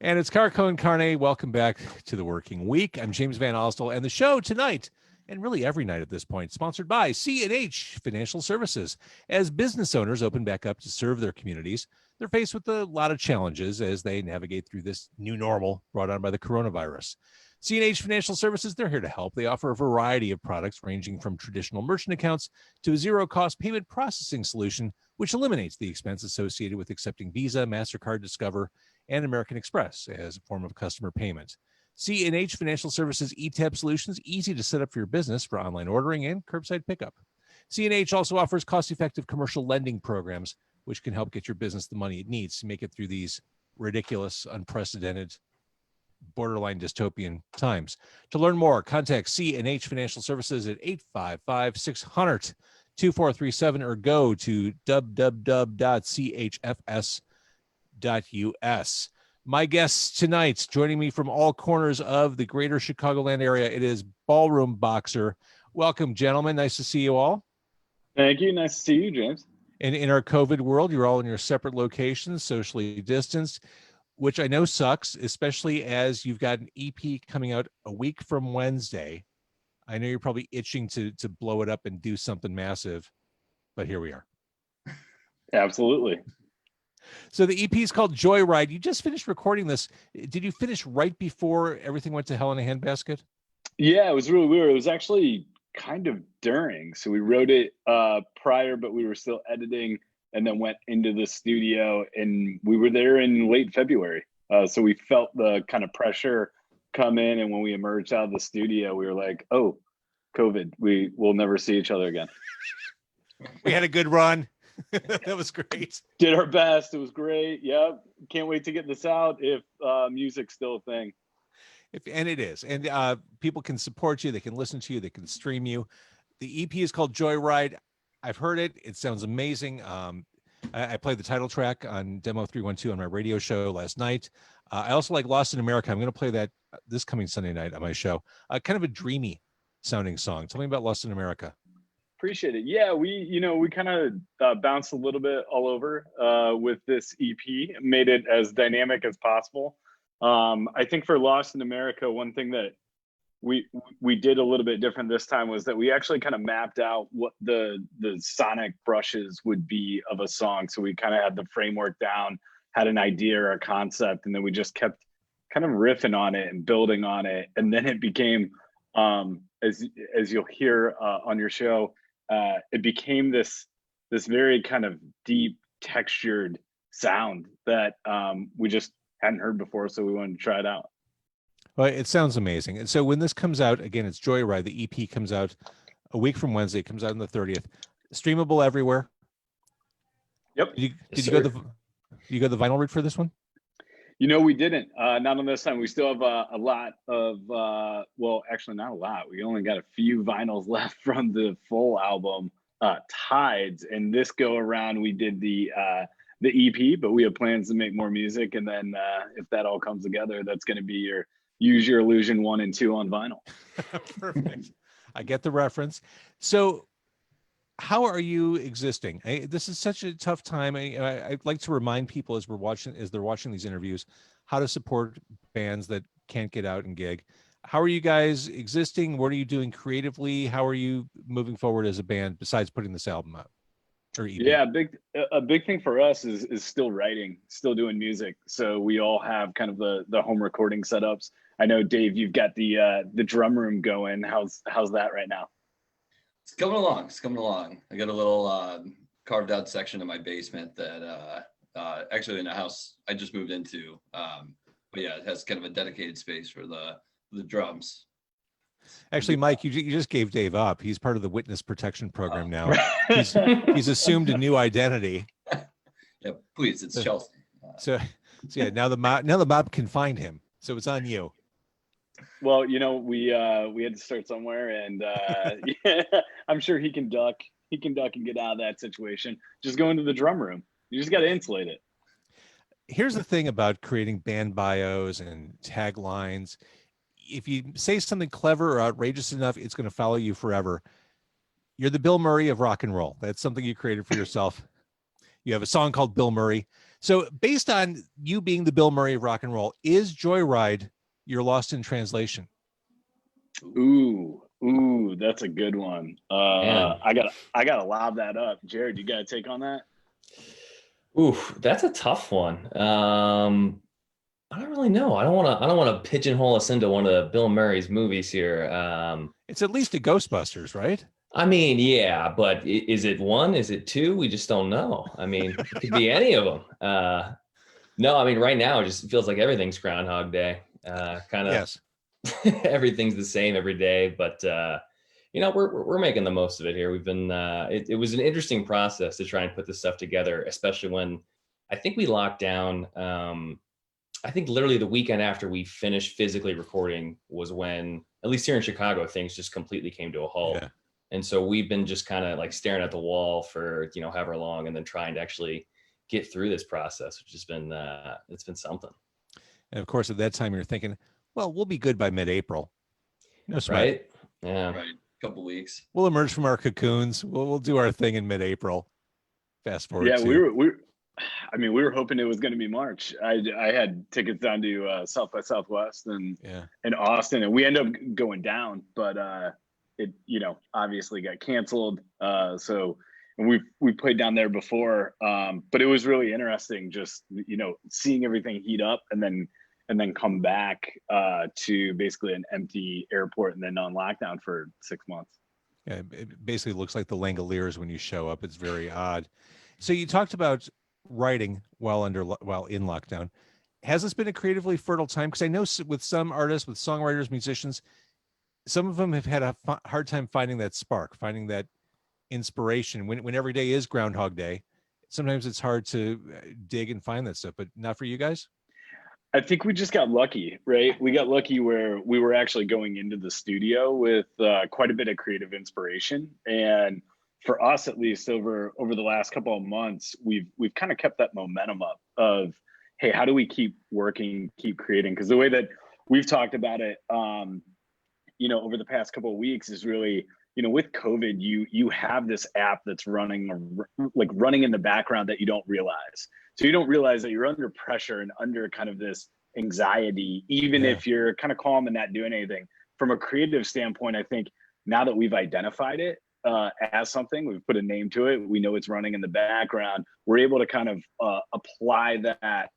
And it's Car Con Carne. Welcome back to the working week. I'm James Van Ostel, and the show tonight, and really every night at this point, sponsored by C&H Financial Services. As business owners open back up to serve their communities, they're faced with a lot of challenges as they navigate through this new normal brought on by the coronavirus. C&H Financial Services, they're here to help. They offer a variety of products ranging from traditional merchant accounts to a zero-cost payment processing solution, which eliminates the expense associated with accepting Visa, MasterCard, Discover, and American Express as a form of customer payment. C&H Financial Services ETAP solutions, easy to set up for your business for online ordering and curbside pickup. C&H also offers cost-effective commercial lending programs, which can help get your business the money it needs to make it through these ridiculous, unprecedented, borderline dystopian times. To learn more, contact C&H Financial Services at 855-600-2437 or go to www.chfs.us. My guests tonight, joining me from all corners of the greater Chicagoland area, it is Ballroom Boxer. Welcome, gentlemen. Nice to see you all. Thank you. Nice to see you, James. And in our COVID world, you're all in your separate locations, socially distanced, which I know sucks, especially as you've got an EP coming out a week from Wednesday. I know you're probably itching to blow it up and do something massive, but here we are. Absolutely. So the EP is called Joyride. You just finished recording this. Did you finish right before everything went to hell in a handbasket? Yeah, it was really weird. It was actually kind of during. So we wrote it prior, but we were still editing and then went into the studio, and we were there in late February. So we felt the kind of pressure come in. And when we emerged out of the studio, we were like, oh, COVID, we will never see each other again. We had a good run. That was great. Did our best. It was great. Yep. Can't wait to get this out if music's still a thing. And it is. And people can support you. They can listen to you. They can stream you. The EP is called Joyride. I've heard it. It sounds amazing. I played the title track on Demo 312 on my radio show last night. I also like Lost in America. I'm going to play that this coming Sunday night on my show. Kind of a dreamy sounding song. Tell me about Lost in America. Appreciate it. Yeah, we kind of bounced a little bit all over with this EP, made it as dynamic as possible. I think for Lost in America, one thing that we did a little bit different this time was that we actually kind of mapped out what the sonic brushes would be of a song. So we kind of had the framework down, had an idea or a concept, and then we just kept kind of riffing on it and building on it. And then it became, as you'll hear on your show, it became this very kind of deep textured sound that we just hadn't heard before. So we wanted to try it out. Well, it sounds amazing. And so when this comes out, again, it's Joyride. The EP comes out a week from Wednesday. It comes out on the 30th. Streamable everywhere. Yep. Did you go the vinyl route for this one? We didn't. Not on this time. We still have a lot of, well, actually not a lot. We only got a few vinyls left from the full album, Tides. And this go around, we did the EP, but we have plans to make more music. And then if that all comes together, that's going to be your Use Your Illusion 1 and 2 on vinyl. Perfect. I get the reference. So how are you existing? This is such a tough time. I'd like to remind people as they're watching these interviews, how to support bands that can't get out and gig. How are you guys existing? What are you doing creatively? How are you moving forward as a band besides putting this album out? Yeah, a big thing for us is still writing, still doing music. So we all have kind of the home recording setups. I know, Dave, you've got the drum room going. How's that right now? It's coming along. I got a little carved out section in my basement that actually in a house I just moved into. But yeah, it has kind of a dedicated space for the drums. Actually, Mike, you just gave Dave up. He's part of the witness protection program now. He's assumed a new identity. Yeah, please, it's Chelsea. So yeah, now the mob can find him. So it's on you. Well, we had to start somewhere, and yeah, I'm sure he can duck and get out of that situation. Just go into the drum room. You just got to insulate it. Here's the thing about creating band bios and taglines. If you say something clever or outrageous enough, it's going to follow you forever. You're the Bill Murray of rock and roll. That's something you created for yourself. You have a song called Bill Murray. So based on you being the Bill Murray of rock and roll, is Joyride your Lost in Translation? Ooh, that's a good one. I gotta lob that up. Jared, you got a take on that? Ooh, that's a tough one. I don't really know. I don't want to pigeonhole us into one of Bill Murray's movies here. It's at least a Ghostbusters, right? I mean, yeah, but is it one? Is it two? We just don't know. I mean, it could be any of them. No, I mean, right now it just feels like everything's Groundhog Day. Kind of Yes. everything's the same every day, but we're making the most of it here. We've been it was an interesting process to try and put this stuff together, especially when I think we locked down. I think literally the weekend after we finished physically recording was when, at least here in Chicago, things just completely came to a halt. Yeah. And so we've been just kind of like staring at the wall for however long, and then trying to actually get through this process, which has been it's been something. And of course, at that time, you're thinking, well, we'll be good by mid-April. No sweat. Right? Yeah. Right. Couple weeks. We'll emerge from our cocoons. We'll do our thing in mid-April. Fast forward. Yeah, to... we were hoping it was going to be March. I had tickets down to South by Southwest and Austin, and we ended up going down, but it obviously got canceled. So and we played down there before, but it was really interesting just seeing everything heat up and then come back to basically an empty airport and then on lockdown for 6 months. Yeah, it basically looks like the Langoliers when you show up. It's very odd. So you talked about writing while in lockdown. Has this been a creatively fertile time? Because I know with some artists, with songwriters, musicians, some of them have had a hard time finding that spark, finding that inspiration. When every day is Groundhog Day, sometimes it's hard to dig and find that stuff. But not for you guys? I think we just got lucky, right? We got lucky where we were actually going into the studio with quite a bit of creative inspiration. And for us, at least over the last couple of months, we've kind of kept that momentum up of, hey, how do we keep working, keep creating? Because the way that we've talked about it, over the past couple of weeks is really, with COVID, you have this app that's running in the background that you don't realize. So you don't realize that you're under pressure and under kind of this anxiety, even if you're kind of calm and not doing anything. From a creative standpoint, I think now that we've identified it as something, we've put a name to it, we know it's running in the background, we're able to kind of apply that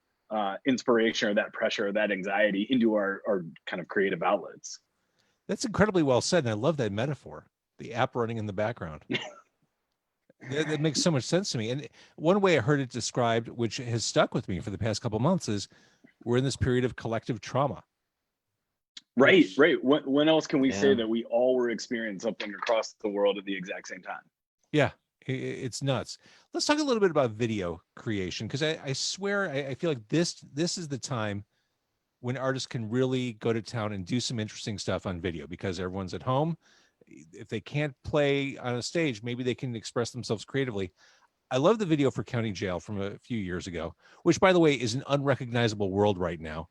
inspiration or that pressure or that anxiety into our kind of creative outlets. That's incredibly well said. And I love that metaphor, the app running in the background. That makes so much sense to me. And one way I heard it described, which has stuck with me for the past couple of months, is we're in this period of collective trauma. Right. When else can we say that we all were experiencing something across the world at the exact same time? Yeah, it's nuts. Let's talk a little bit about video creation, because I swear I feel like this is the time when artists can really go to town and do some interesting stuff on video, because everyone's at home. If they can't play on a stage, maybe they can express themselves creatively. I love the video for County Jail from a few years ago, which, by the way, is an unrecognizable world right now.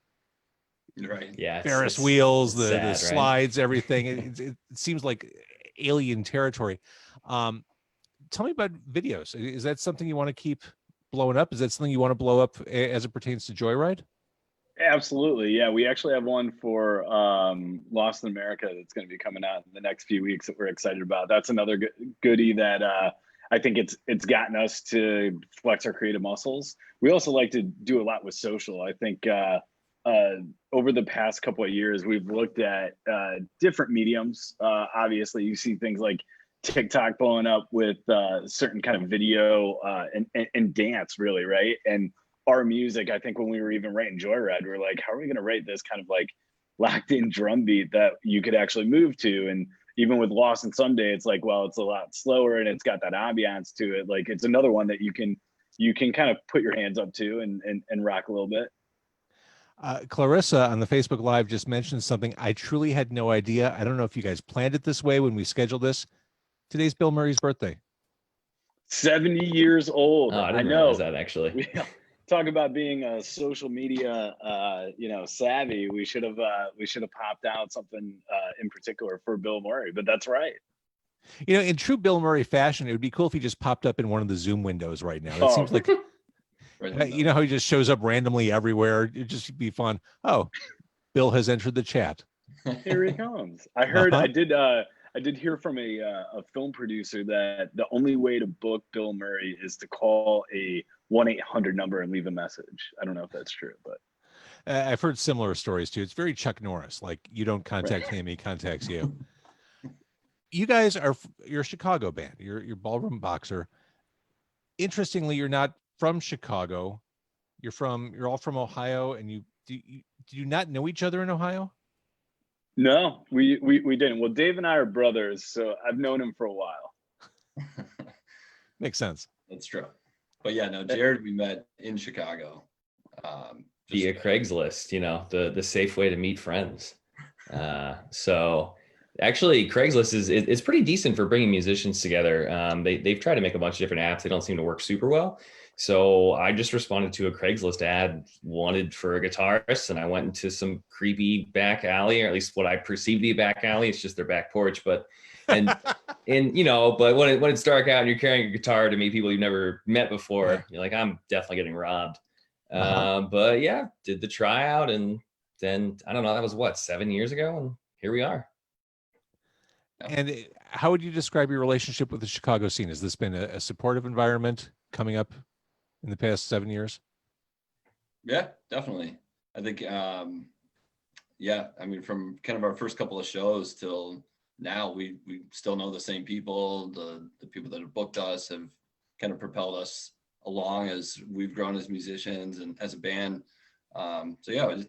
Right. Yeah. Ferris wheels, the sad, slides, everything. It seems like alien territory. Tell me about videos. Is that something you want to keep blowing up? Is that something you want to blow up as it pertains to Joyride? Absolutely. Yeah. We actually have one for Lost in America that's going to be coming out in the next few weeks that we're excited about. That's another goodie that I think it's gotten us to flex our creative muscles. We also like to do a lot with social. I think over the past couple of years, we've looked at different mediums. Obviously, you see things like TikTok blowing up with certain kind of video and dance, really, right? And our music, I think when we were even writing Joyride, we were like, how are we going to write this kind of like locked in drum beat that you could actually move to? And even with Lost and Someday, it's like, well, it's a lot slower and it's got that ambiance to it. Like it's another one that you can kind of put your hands up to and rock a little bit. Clarissa on the Facebook Live just mentioned something I truly had no idea. I don't know if you guys planned it this way when we scheduled this. Today's Bill Murray's birthday. 70 years old. Oh, I didn't know realize that, actually. Talk about being a social media, savvy. We should have popped out something in particular for Bill Murray, but that's right. In true Bill Murray fashion, it would be cool if he just popped up in one of the Zoom windows right now. That seems like Right in the You know how he just shows up randomly everywhere? It'd just be fun. Oh, Bill has entered the chat. Here he comes. I heard. Uh-huh. I did hear from a film producer that the only way to book Bill Murray is to call a 1-800 number and leave a message. I don't know if that's true, but I've heard similar stories too. It's very Chuck Norris. Like, you don't contact him, he contacts you. You guys you're a Chicago band. You're Ballroom Boxer. Interestingly, you're not from Chicago. You're all from Ohio, and do you not know each other in Ohio? no, we didn't. Well, Dave and I are brothers, so I've known him for a while. Makes sense. That's true. But yeah, no, Jared, we met in Chicago. Via Craigslist, the safe way to meet friends. So actually, Craigslist is pretty decent for bringing musicians together. They've tried to make a bunch of different apps. They don't seem to work super well. So I just responded to a Craigslist ad, wanted for a guitarist, and I went into some creepy back alley, or at least what I perceive to be a back alley. It's just their back porch, but but when it's dark out and you're carrying a guitar to meet people you've never met before, you're like, I'm definitely getting robbed. But yeah, did the tryout, and then I don't know, that was what, 7 years ago, and here we are. And how would you describe your relationship with the Chicago scene? Has this been a supportive environment coming up in the past 7 years? Yeah, definitely. I think, yeah, I mean, from kind of our first couple of shows till now, we still know the same people. The people that have booked us have kind of propelled us along as we've grown as musicians and as a band. So yeah, I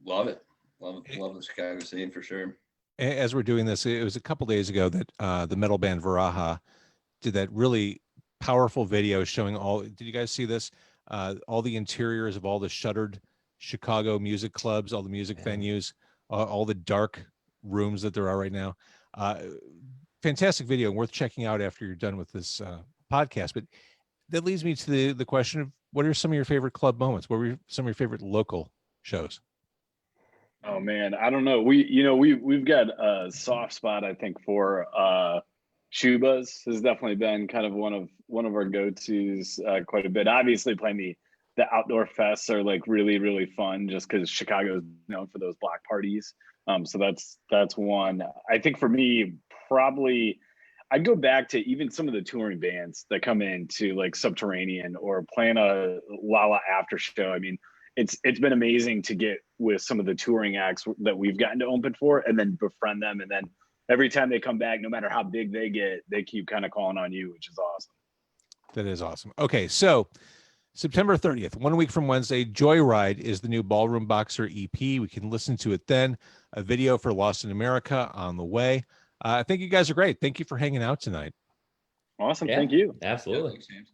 love it. Love the Chicago scene for sure. As we're doing this, it was a couple days ago that the metal band Varaha did that really powerful video showing did you guys see this? All the interiors of all the shuttered Chicago music clubs, all the music venues, all the dark rooms that there are right now. Fantastic video, worth checking out after you're done with this podcast. But that leads me to the question of, what are some of your favorite club moments? What were some of your favorite local shows? Oh man, I don't know. We've got a soft spot, I think, for Shuba's. Has definitely been kind of one of our go-tos quite a bit. Obviously, playing the outdoor fests are like really, really fun, just because Chicago is known for those block parties. So that's one. I think for me, probably I'd go back to even some of the touring bands that come in to like Subterranean or playing a Lala after show. I mean, it's been amazing to get with some of the touring acts that we've gotten to open for, and then befriend them. And then every time they come back, no matter how big they get, they keep kind of calling on you, which is awesome. That is awesome. Okay, so September 30th, 1 week from Wednesday, Joyride is the new Ballroom Boxer EP. We can listen to it then. A video for Lost in America on the way. I think you guys are great. Thank you for hanging out tonight. Awesome. Yeah, Thank you. Absolutely. Yeah, thanks, James.